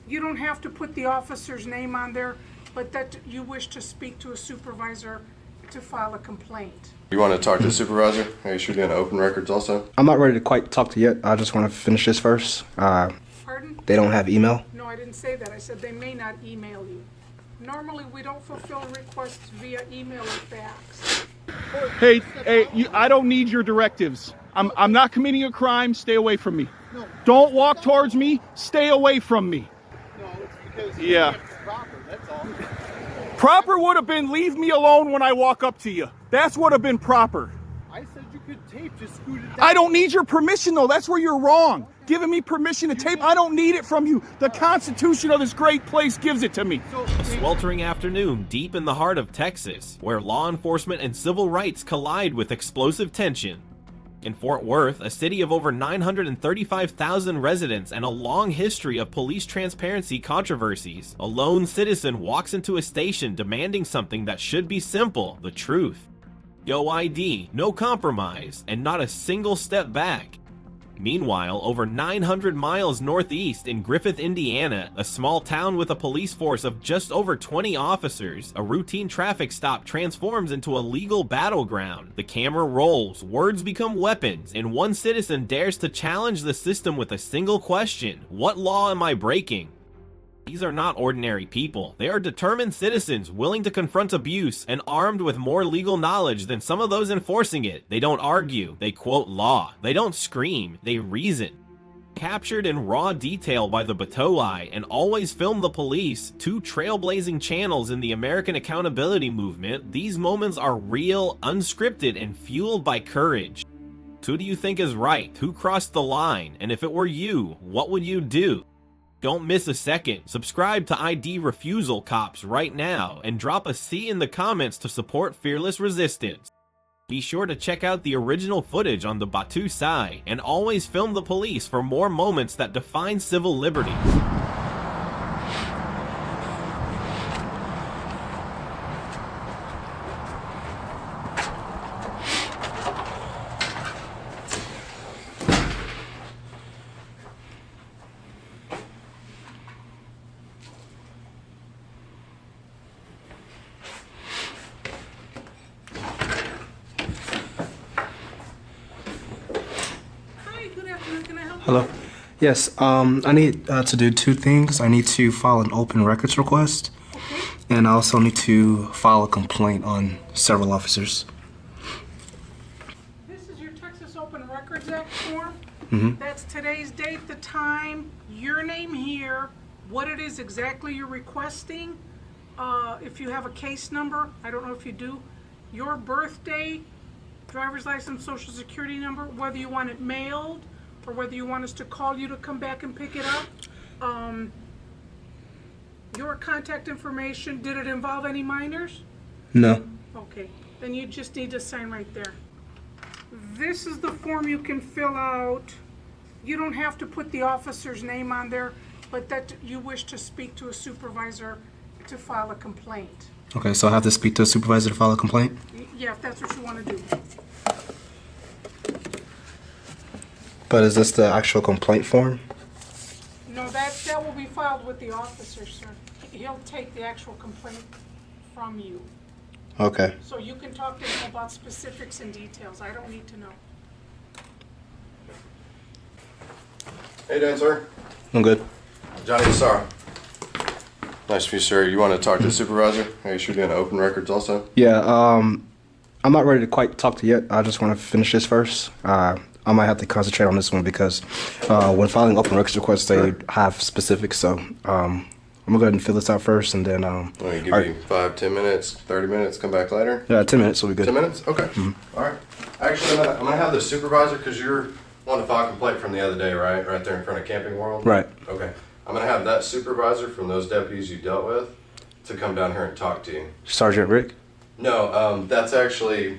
You don't have to put the officer's name on there, but that you wish to speak to a supervisor to file a complaint. You want to talk to the supervisor? Are you sure you're doing open records also? I'm not ready to quite talk to yet. I just want to finish this first. Pardon? They don't have email? No, I didn't say that. I said they may not email you. Normally, we don't fulfill requests via email or fax. Hey, I don't need your directives. I'm not committing a crime. Stay away from me. No. Don't walk towards me. Stay away from me. No, it's because Yeah. it's proper, that's all. Proper would have been leave me alone when I walk up to you. That's would have been proper. I said you could tape, just scoot it down. I don't need your permission, though. That's where you're wrong. Giving me permission to tape, I don't need it from you. The Constitution of this great place gives it to me. A sweltering afternoon deep in the heart of Texas, where law enforcement and civil rights collide with explosive tension. In Fort Worth, a city of over 935,000 residents and a long history of police transparency controversies, a lone citizen walks into a station demanding something that should be simple: the truth. No ID, no compromise, and not a single step back. Meanwhile, over 900 miles northeast in Griffith, Indiana, a small town with a police force of just over 20 officers, a routine traffic stop transforms into a legal battleground. The camera rolls, words become weapons, and one citizen dares to challenge the system with a single question: what law am I breaking? These are not ordinary people. They are determined citizens willing to confront abuse and armed with more legal knowledge than some of those enforcing it. They don't argue, they quote law. They don't scream, they reason. Captured in raw detail by the Bateau Eye and always film the police, two trailblazing channels in the American accountability movement, these moments are real, unscripted, and fueled by courage. Who do you think is right? Who crossed the line? And if it were you, what would you do? Don't miss a second. Subscribe to ID Refusal Cops right now and drop a C in the comments to support fearless resistance. Be sure to check out the original footage on the Bateau Eye and always film the police for more moments that define civil liberty. Hello. Yes, I need to do two things. I need to file an open records request, and I also need to file a complaint on several officers. This is your Texas Open Records Act form. Mm-hmm. That's today's date, the time, your name here, what it is exactly you're requesting. If you have a case number, I don't know if you do, your birthday, driver's license, social security number, whether you want it mailed or whether you want us to call you to come back and pick it up. Your contact information, did it involve any minors? No. Okay, then you just need to sign right there. This is the form you can fill out. You don't have to put the officer's name on there, but that you wish to speak to a supervisor to file a complaint. Okay, so I have to speak to a supervisor to file a complaint? Yeah, if that's what you want to do. But is this the actual complaint form? No, that will be filed with the officer, sir. He'll take the actual complaint from you. Okay. So you can talk to him about specifics and details. I don't need to know. Hey, Dan, sir. I'm good. Johnny Sarah. Nice to meet you, sir. You want to talk to the supervisor? Are you sure you're doing open records also? Yeah, I'm not ready to quite talk to yet. I just want to finish this first. I might have to concentrate on this one because when filing open records requests, they have specifics. So I'm gonna go ahead and fill this out first, and then. Let me give you 5, 10 minutes, 30 minutes. Come back later. Yeah, 10 minutes will be good. 10 minutes? Okay. All right. Actually, I'm gonna have the supervisor because you're one to file a complaint from the other day, right? Right there in front of Camping World. Right. Okay. I'm gonna have that supervisor from those deputies you dealt with to come down here and talk to you. Sergeant Rick. No, that's actually.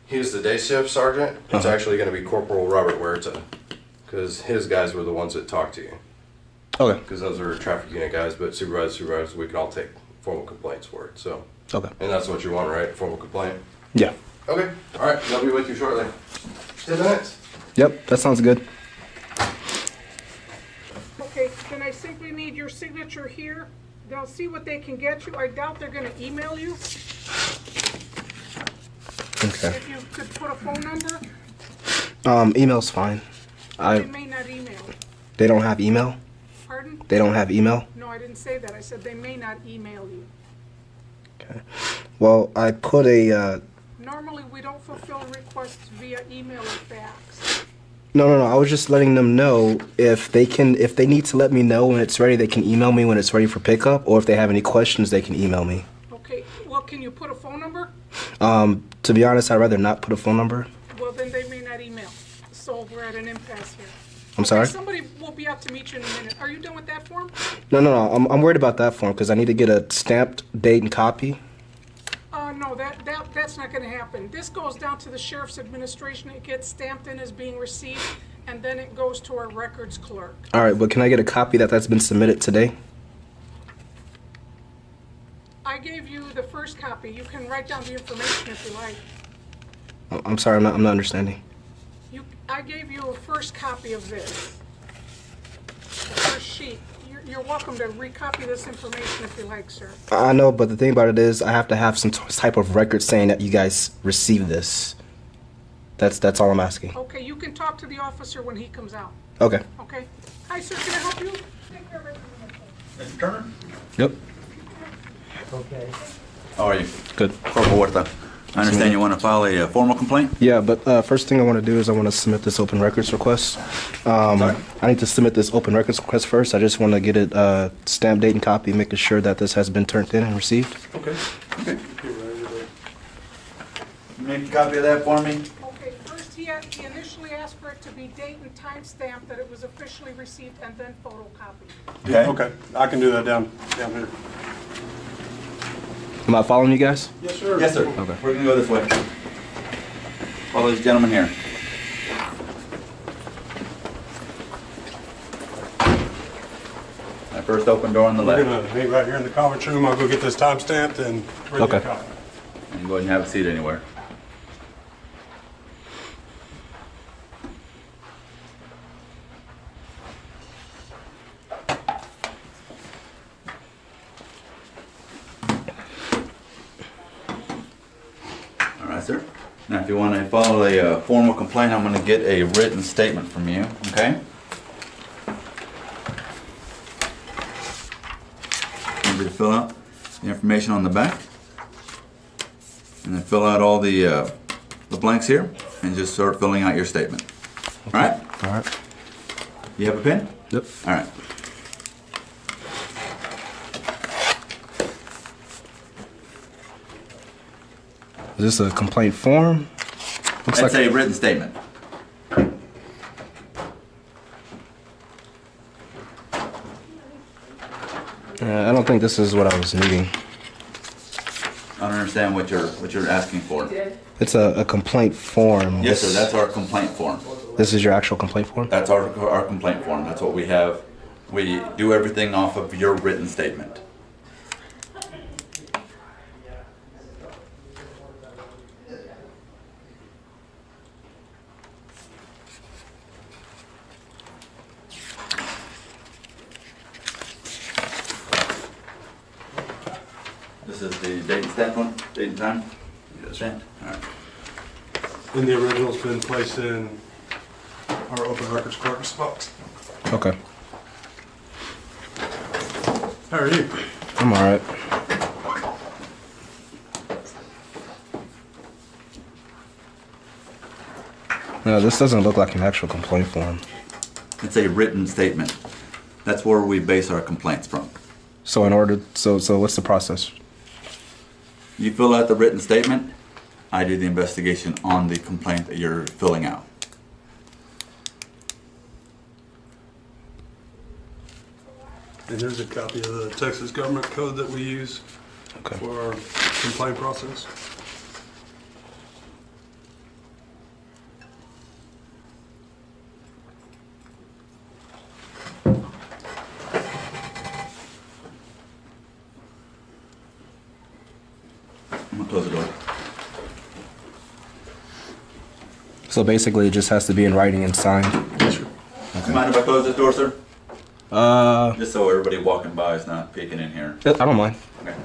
He's the day shift sergeant. It's actually going to be Corporal Robert Huerta, because his guys were the ones that talked to you. Okay. Because those are traffic unit guys, but supervisors, we can all take formal complaints for it. So. Okay. And that's what you want, right? Formal complaint. Yeah. Okay. All right. I'll be with you shortly. 10 minutes. Yep, that sounds good. Okay, then I simply need your signature here. They'll see what they can get you. I doubt they're gonna email you. Okay. If you could put a phone number, Email's fine. they may not email. They don't have email? Pardon? They don't have email? No, I didn't say that. I said they may not email you. Okay. Well, I put a, Normally, we don't fulfill requests via email or fax. no. I was just letting them know if they need to let me know when it's ready, they can email me when it's ready for pickup, or if they have any questions, they can email me. Okay, well, can you put a phone number? To be honest, I'd rather not put a phone number. Well, then they may not email. So we're at an impasse here. I'm sorry? Somebody will be out to meet you in a minute. Are you done with that form? No. I'm worried about that form because I need to get a stamped date and copy. No, that's not gonna happen. This goes down to the sheriff's administration. It gets stamped in as being received, and then it goes to our records clerk. All right, but can I get a copy that's been submitted today? I gave you the first copy. You can write down the information if you like. I'm sorry, I'm not understanding. I gave you a first copy of this. The first sheet. You're welcome to recopy this information if you like, sir. I know, but the thing about it is I have to have some type of record saying that you guys received this. That's all I'm asking. Okay, you can talk to the officer when he comes out. Okay. Okay? Hi, sir, can I help you? Take care of everything. Mr. Turner? Yep. How are you? Good. Corporal Huerta. I understand you want to file a formal complaint? Yeah, but first thing I want to do is I want to submit this open records request. I need to submit this open records request first. I just want to get it stamped date and copy, making sure that this has been turned in and received. Okay. Make a copy of that for me. Okay, first he initially asked for it to be date and time stamped that it was officially received and then photocopied. Okay, I can do that down here. Am I following you guys? Yes, sir. Yes, sir. Okay. We're going to go this way. Follow this gentleman here. That first open door on the We're left. gonna meet right here in the conference room. I'll go get this time stamped and bring you a Okay. copy. And go ahead and have a seat anywhere. All right, sir. Now, if you want to follow a formal complaint, I'm going to get a written statement from you, okay? Remember to fill out the information on the back. And then fill out all the blanks here and just start filling out your statement. All right? All right. You have a pen? Yep. All right. Is this a complaint form? Looks That's like a written statement. I don't think this is what I was needing. I don't understand what you're asking for. It's a complaint form. Yes, sir. That's our complaint form. This is your actual complaint form? That's our complaint form. That's what we have. We do everything off of your written statement. This is the date and stamp one? Date and time? Stamped? All right. And the original's been placed in our open records clerk's box. Okay. How are you? I'm all right. No, this doesn't look like an actual complaint form. It's a written statement. That's where we base our complaints from. So so what's the process? You fill out the written statement, I do the investigation on the complaint that you're filling out. And here's a copy of the Texas government code that we use Okay. for our complaint process. I'm gonna close the door. So basically, it just has to be in writing and signed. Yes, sir. You mind if I close this door, sir? Just so everybody walking by is not peeking in here. I don't mind. Okay.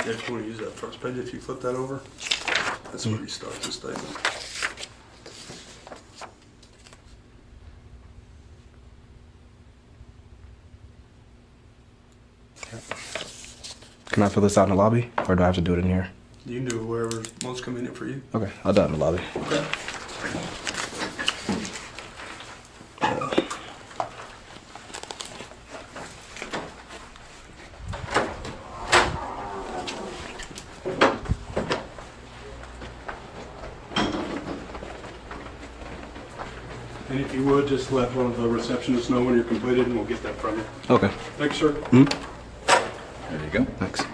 Yeah, if you want to use that first page, if you flip that over, that's where you start the statement. Can I fill this out in the lobby, or do I have to do it in here? You can do it wherever's most convenient for you. Okay, I'll do it in the lobby. Okay. And if you would, just let one of the receptionists know when you're completed, and we'll get that from you. Okay. Thanks, sir. There you go. Thanks.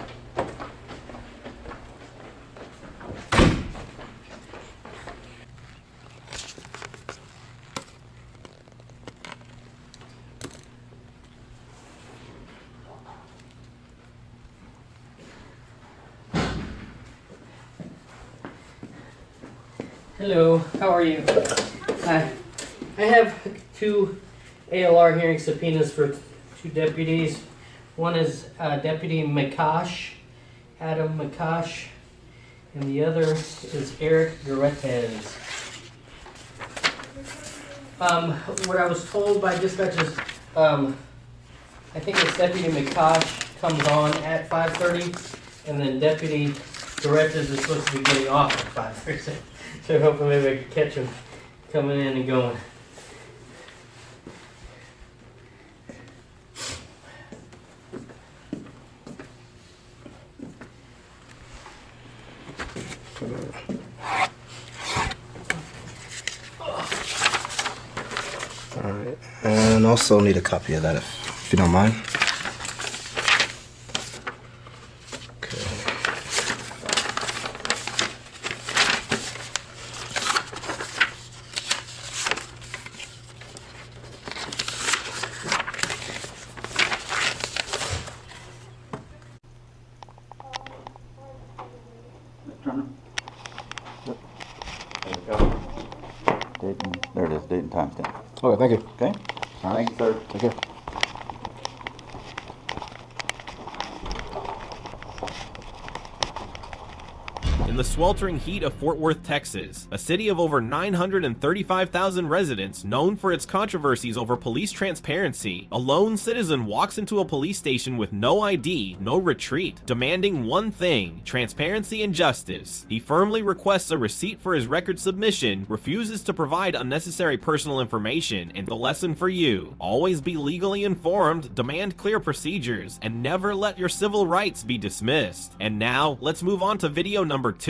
Hello, how are you? Hi. I have 2 ALR hearing subpoenas for 2 deputies. One is Deputy McCosh, Adam McCosh, and the other is Eric Griffith. What I was told by dispatchers, I think it's Deputy McCosh comes on at 5:30, and then Deputy Griffith is supposed to be getting off at 5:30. So hopefully maybe I can catch him coming in and going. Alright, and also need a copy of that if you don't mind. Okay. Turner. There you go. There it is, date and timestamp. Okay, thank you. Okay? Thank you, sir. Take care. In the sweltering heat of Fort Worth, Texas, a city of over 935,000 residents known for its controversies over police transparency, a lone citizen walks into a police station with no ID, no retreat, demanding one thing: transparency and justice. He firmly requests a receipt for his record submission, refuses to provide unnecessary personal information, and the lesson for you: always be legally informed, demand clear procedures, and never let your civil rights be dismissed. And now, let's move on to video number 2.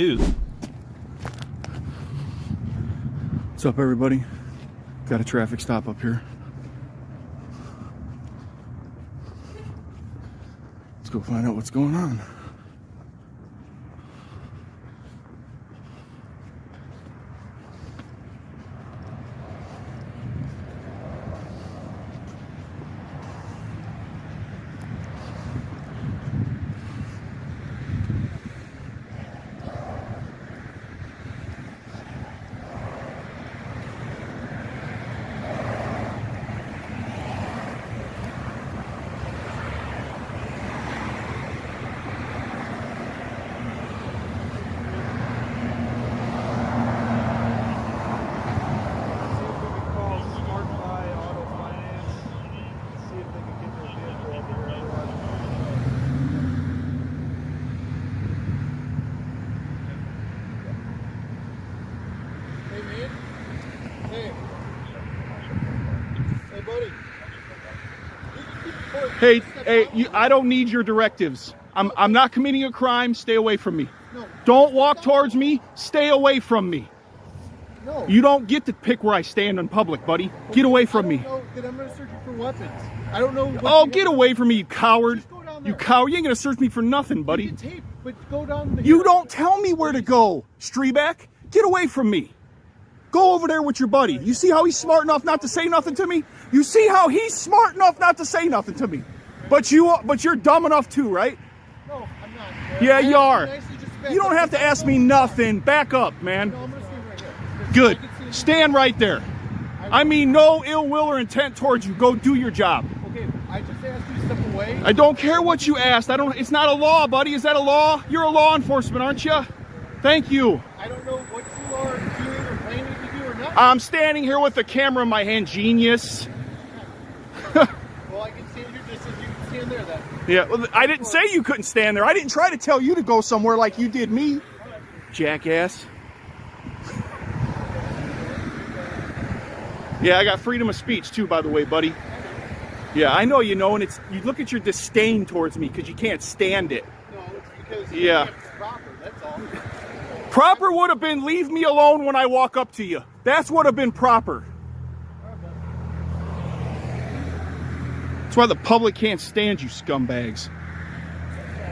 What's up, everybody? Got a traffic stop up here. Let's go find out what's going on. Hey, I don't need your directives. I'm not committing a crime. Stay away from me. No. Don't walk towards me. Stay away from me. No. You don't get to pick where I stand in public, buddy. Get away from me. I don't know that I'm going to search you for weapons. I don't know. Oh, get away from me, you coward. Just go down You there. coward. You ain't going to search me for nothing, You buddy. can tape, but go down the. You don't tell me where to go, Strebeck. Get away from me. Go over there with your buddy. You see how he's smart enough not to say nothing to me? You see how he's smart enough not to say nothing to me? But you're dumb enough too, right? No, I'm not. Yeah, you are. Nicely just back You don't up. have to ask me nothing. Back up, man. No, I'm going to stand right here. Good. I can see you. Stand right there. I mean no ill will or intent towards you. Go do your job. Okay, I just asked you to step away. I don't care what you asked. It's not a law, buddy. Is that a law? You're a law enforcement, aren't you? Thank you. I don't know what you are doing or planning to do or not. I'm standing here with the camera in my hand, genius. Well, I can stand here just as you can stand there then. Yeah, well, I didn't say you couldn't stand there. I didn't try to tell you to go somewhere like you did me, jackass. Yeah, I got freedom of speech too, by the way, buddy. Yeah, I know you know, and you look at your disdain towards me because you can't stand it. No, it's because Yeah. it's proper, that's all. Proper would have been leave me alone when I walk up to you. That's would have been proper. That's why the public can't stand you scumbags.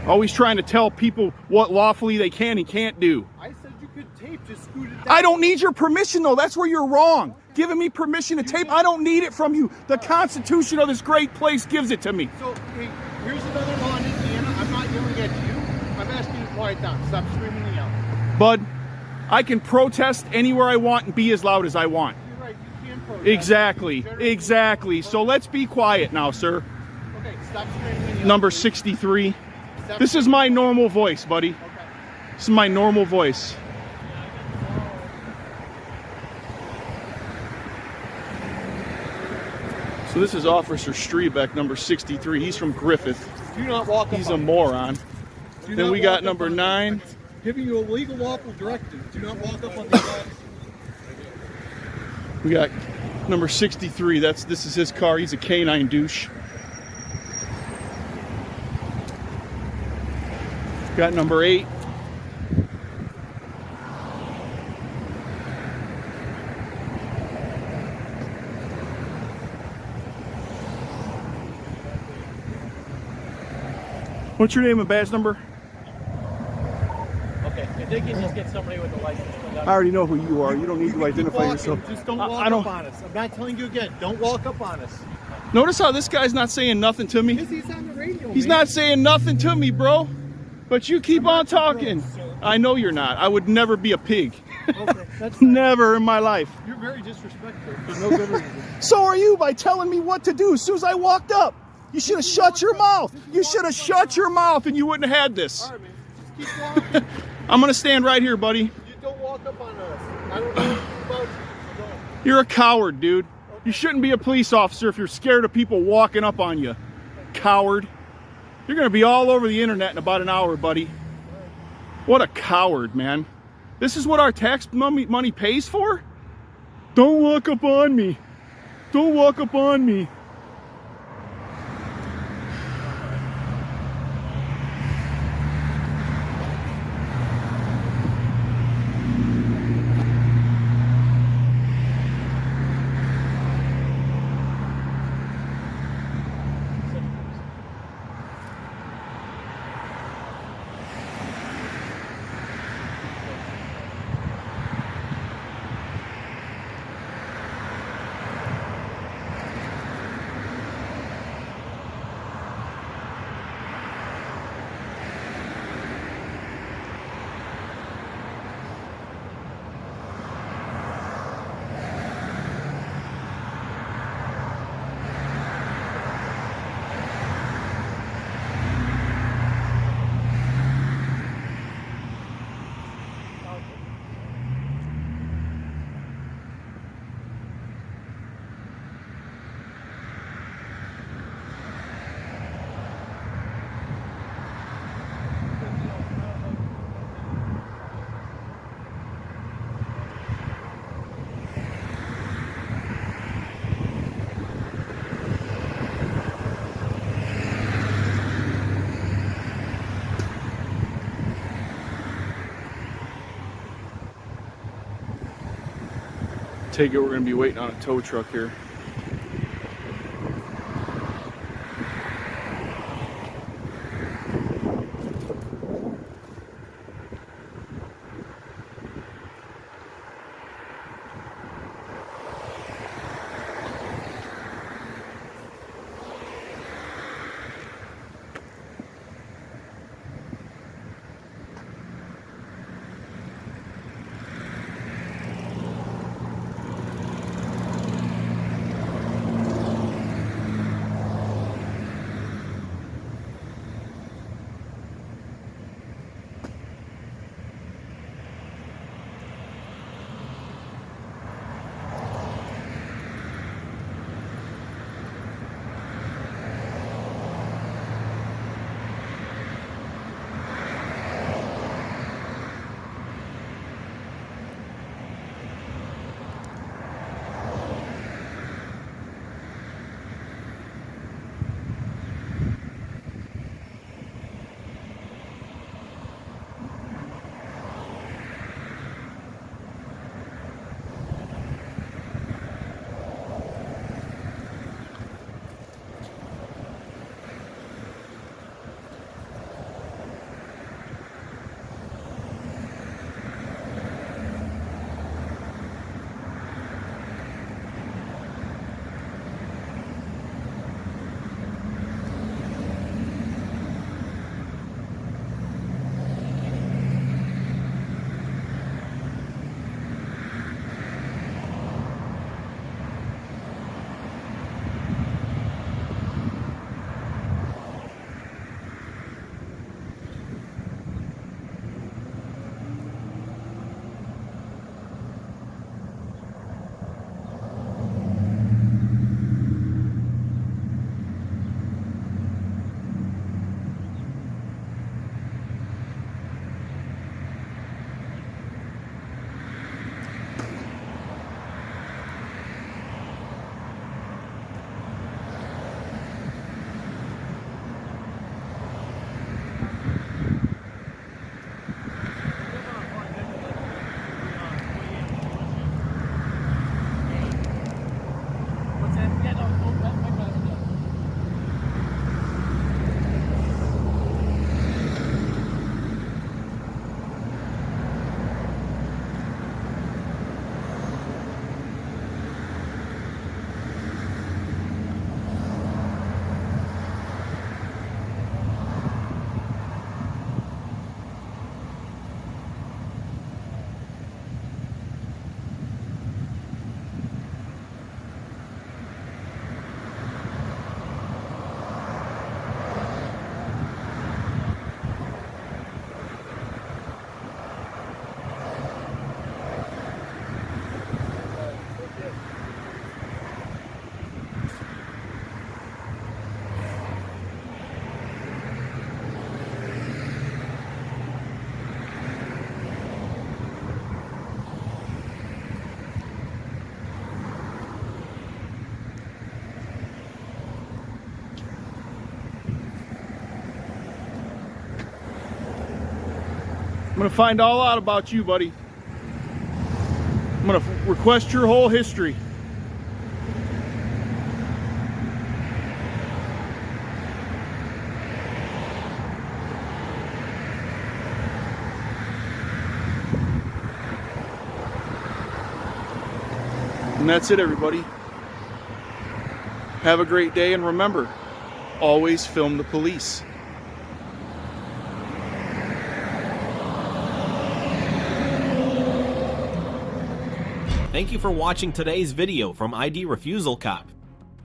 Always trying to tell people what lawfully they can and can't do. I said you could tape, just scoot it down. I don't need your permission though. That's where you're wrong. Giving me permission to tape, I don't need it from you. The Constitution of this great place gives it to me. So, hey, here's another law in Indiana. I'm not yelling at you. I'm asking you to quiet down. Stop screaming and yelling. Bud, I can protest anywhere I want and be as loud as I want. You're right, you can protest. Exactly, exactly. So let's be quiet now, sir. Okay, stop screaming and yelling. Number 63. Stop This is my normal voice, buddy. Okay. This is my normal voice. So this is Officer Strebeck, number 63. He's from Griffith. Do not walk up He's on a me. moron. Do Then not we walk got up number on me. 9. Giving you a legal lawful directive. Do not walk up on these guys. We got number 63. This is his car. He's a canine douche. Got number 8. What's your name and badge number? Okay, if they can just get somebody with a license. I already know who you are. You don't need to identify yourself. Just don't I- walk I don't- up on us. I'm not telling you again. Don't walk up on us. Notice how this guy's not saying nothing to me? Because he's on the radio, He's man. not saying nothing to me, bro. But you keep on talking. I know you're not. I would never be a pig. Okay, that's fine. Never in my life. You're very disrespectful for no good reason. So are you by telling me what to do as soon as I walked up. You should have shut your mouth. You should have shut your mouth and you wouldn't have had this. All right, man. Just keep walking. I'm going to stand right here, buddy. You don't walk up on us. I don't know anything about you. Don't. You're a coward, dude. You shouldn't be a police officer if you're scared of people walking up on you. Coward. You're going to be all over the internet in about an hour, buddy. What a coward, man. This is what our tax money pays for? Don't walk up on me. Don't walk up on me. take it we're going to be waiting on a tow truck here. I'm gonna find all out about you, buddy. I'm gonna request your whole history. And that's it, everybody. Have a great day, and remember, always film the police. Thank you for watching today's video from ID Refusal Cop.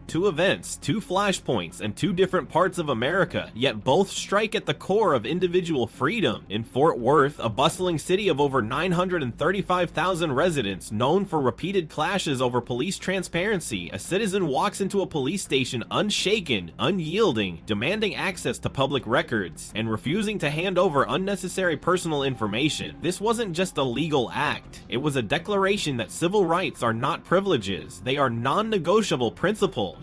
2 events, 2 flashpoints, and 2 different parts of America, yet both strike at the core of individual freedom. In Fort Worth, a bustling city of over 935,000 residents known for repeated clashes over police transparency, a citizen walks into a police station unshaken, unyielding, demanding access to public records, and refusing to hand over unnecessary personal information. This wasn't just a legal act. It was a declaration that civil rights are not privileges, they are non-negotiable principles.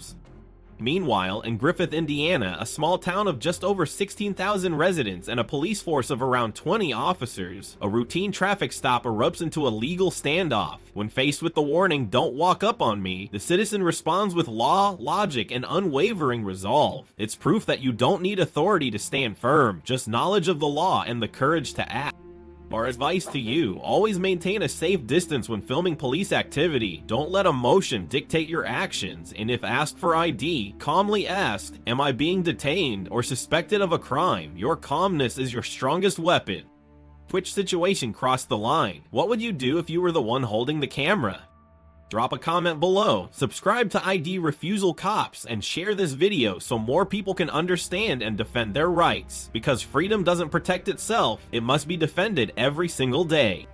Meanwhile, in Griffith, Indiana, a small town of just over 16,000 residents and a police force of around 20 officers, a routine traffic stop erupts into a legal standoff. When faced with the warning, "Don't walk up on me," the citizen responds with law, logic, and unwavering resolve. It's proof that you don't need authority to stand firm, just knowledge of the law and the courage to act. Our advice to you, always maintain a safe distance when filming police activity. Don't let emotion dictate your actions, and if asked for ID, calmly ask, "Am I being detained or suspected of a crime?" Your calmness is your strongest weapon. Which situation crossed the line? What would you do if you were the one holding the camera? Drop a comment below, subscribe to ID Refusal Cops, and share this video so more people can understand and defend their rights. Because freedom doesn't protect itself, it must be defended every single day.